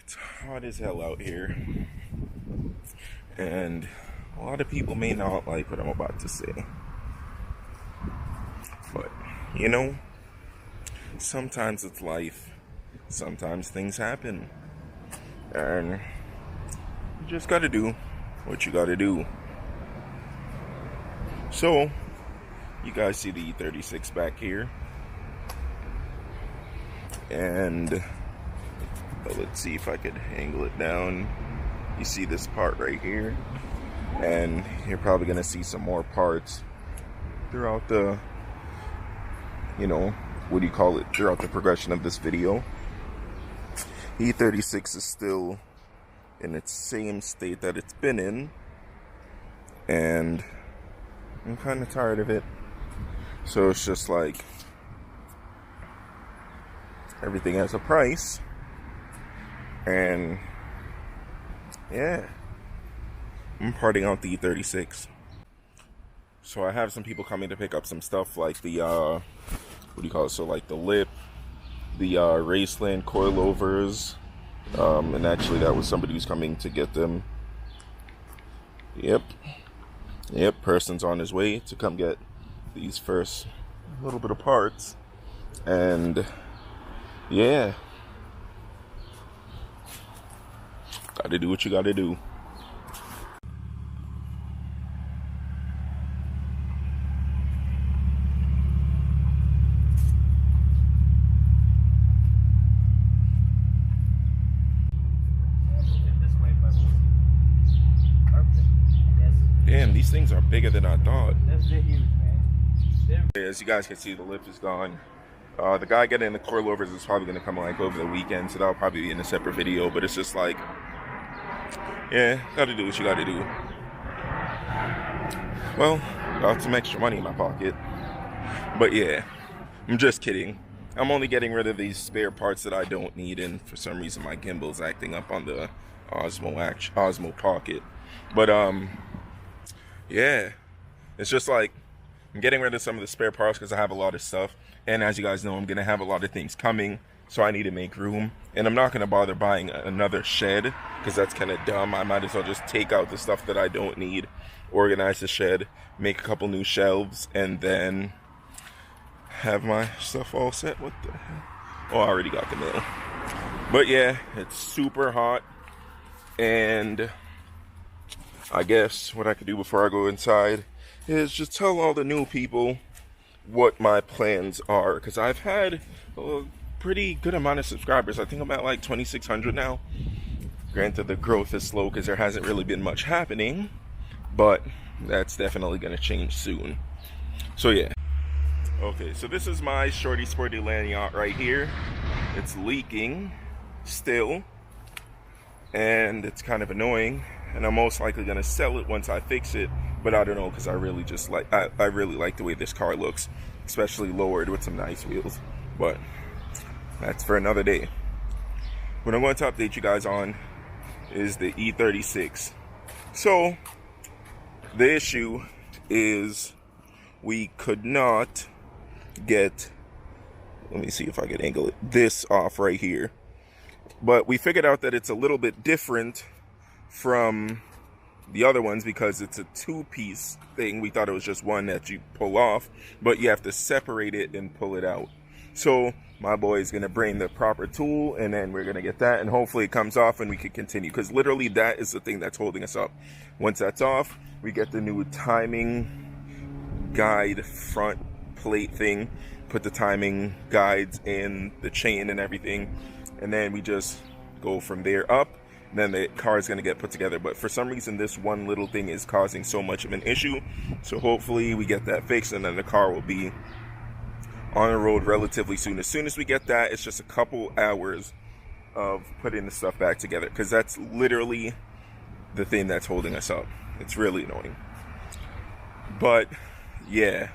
It's hot as hell out here, and a lot of people may not like what I'm about to say, but you know, sometimes it's life, sometimes things happen, and you just gotta do what you gotta do. So, you guys see the E36 back here, and let's see if I could angle it down. You see this part right here, and you're probably gonna see some more parts throughout the, throughout the progression of this video. E36 is still in its same state that it's been in, and I'm kind of tired of it. So it's just like, everything has a price. And yeah, I'm parting out the E36. So I have some people coming to pick up some stuff like the so like the lip, the Raceland coilovers, and actually that was somebody who's coming to get them. Yep, person's on his way to come get these first little bit of parts. And yeah, gotta do what you gotta do. Damn, these things are bigger than I thought. They're huge, man. As you guys can see, the lip is gone. The guy getting the coilovers is probably going to come like over the weekend, so that'll probably be in a separate video. But it's just like, yeah, gotta do what you gotta do. Well, got some extra money in my pocket. But yeah, I'm just kidding. I'm only getting rid of these spare parts that I don't need, and for some reason my gimbal's acting up on the Osmo Pocket. But yeah, it's just like, I'm getting rid of some of the spare parts because I have a lot of stuff. And as you guys know, I'm going to have a lot of things coming, so I need to make room. And I'm not going to bother buying another shed because that's kind of dumb. I might as well just take out the stuff that I don't need, organize the shed, make a couple new shelves, and then have my stuff all set. What the hell? Oh, I already got the mail. But yeah, it's super hot. And I guess what I could do before I go inside is just tell all the new people what my plans are, because I've had a pretty good amount of subscribers. I think I'm at like 2,600 now. Granted, the growth is slow because there hasn't really been much happening, but that's definitely going to change soon. So yeah. Okay, so this is my Shorty Sporty Land yacht right here. It's leaking still, and it's kind of annoying, and I'm most likely going to sell it once I fix it. But I don't know, because I really just like, I really like the way this car looks, especially lowered with some nice wheels. But that's for another day. What I'm going to update you guys on is the E36. So the issue is we could not get, let me see if I can angle it, this off right here. But we figured out that it's a little bit different from the other ones because it's a two-piece thing. We thought it was just one that you pull off, but you have to separate it and pull it out. So my boy is going to bring the proper tool, and then we're going to get that, and hopefully it comes off and we can continue, because literally that is the thing that's holding us up. Once that's off, we get the new timing guide front plate thing, put the timing guides in the chain and everything, and then we just go from there up. Then the car is going to get put together. But for some reason, this one little thing is causing so much of an issue. So hopefully we get that fixed, and then the car will be on the road relatively soon. As soon as we get that, it's just a couple hours of putting the stuff back together, because that's literally the thing that's holding us up. It's really annoying. But yeah,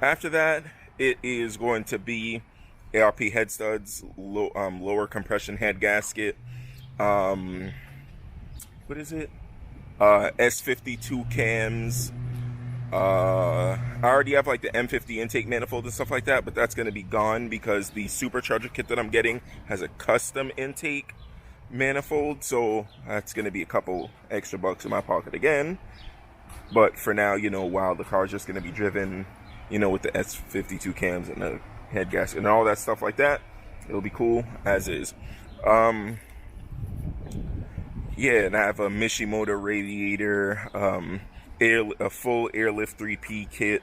after that, it is going to be ARP head studs, lower compression head gasket, what is it, S52 cams. I already have like the M50 intake manifold and stuff like that, but that's going to be gone because the supercharger kit that I'm getting has a custom intake manifold, so that's going to be a couple extra bucks in my pocket again. But for now, you know, while the car's just going to be driven, you know, with the S52 cams and the head gasket and all that stuff like that, it'll be cool as is. Yeah, and I have a Mishimoto radiator, a full airlift 3P kit.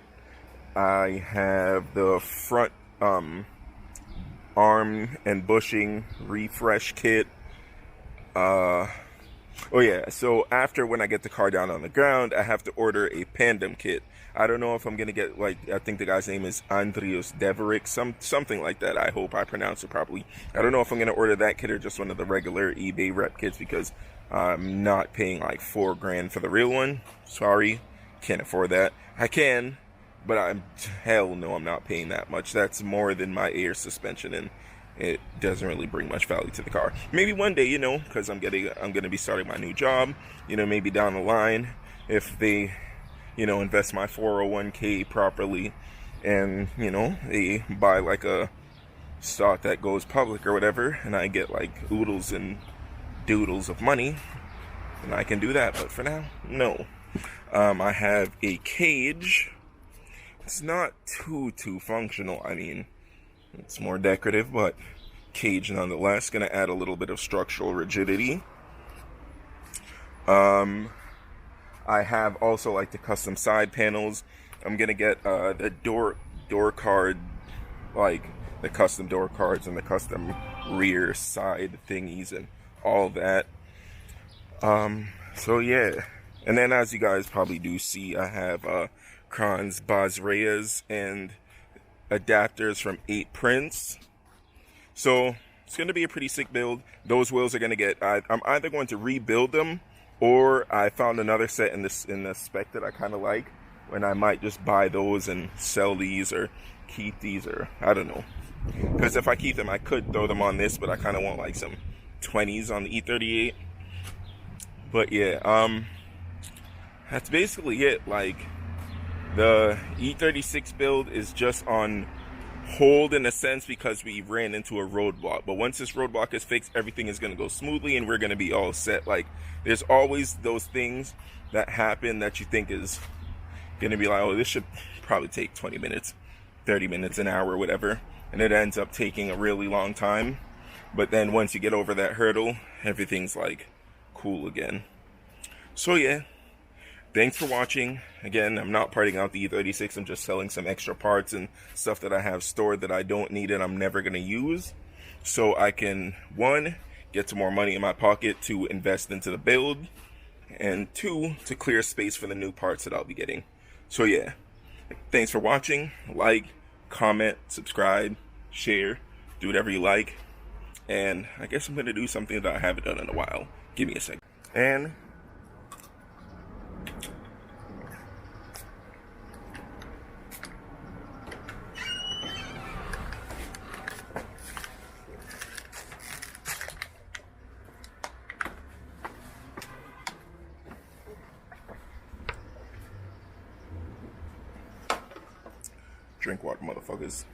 I have the front arm and bushing refresh kit. Oh yeah, so after when I get the car down on the ground, I have to order a Pandem kit. I don't know if I'm gonna get, like, I think the guy's name is Andrius Deverick, something like that. I hope I pronounced it properly. I don't know if I'm gonna order that kit or just one of the regular eBay rep kits, because I'm not paying like $4,000 for the real one. Sorry, can't afford that. I can, but hell no, I'm not paying that much. That's more than my air suspension, and it doesn't really bring much value to the car. Maybe one day, you know, because I'm gonna be starting my new job. You know, maybe down the line, if they, you know, invest my 401k properly, and you know, they buy like a stock that goes public or whatever, and I get like oodles and doodles of money, and I can do that. But for now, no. I have a cage. It's not too functional. I mean, it's more decorative, but cage nonetheless. Gonna add a little bit of structural rigidity. I have also like the custom side panels. I'm gonna get the door card, like the custom door cards and the custom rear side thingies and all that. So yeah, and then as you guys probably do see, I have Kranz Bas-Reyes and adapters from 8 Prints. So it's going to be a pretty sick build. Those wheels are going to get, I'm either going to rebuild them, or I found another set in the spec that I kind of like, and I might just buy those and sell these or keep these, or I don't know. Because if I keep them, I could throw them on this, but I kind of want like some 20s on the E38. But yeah, that's basically it. Like, the E36 build is just on hold in a sense because we ran into a roadblock. But once this roadblock is fixed, everything is going to go smoothly and we're going to be all set. Like, there's always those things that happen that you think is going to be like, oh, this should probably take 20 minutes, 30 minutes, an hour, whatever. And it ends up taking a really long time. But then once you get over that hurdle, everything's like cool again. So yeah. Thanks for watching. Again, I'm not parting out the E36. I'm just selling some extra parts and stuff that I have stored that I don't need and I'm never going to use. So I can, 1, get some more money in my pocket to invest into the build. And 2, to clear space for the new parts that I'll be getting. So yeah, thanks for watching. Like, comment, subscribe, share, do whatever you like. And I guess I'm going to do something that I haven't done in a while. Give me a second. And drink water, motherfuckers.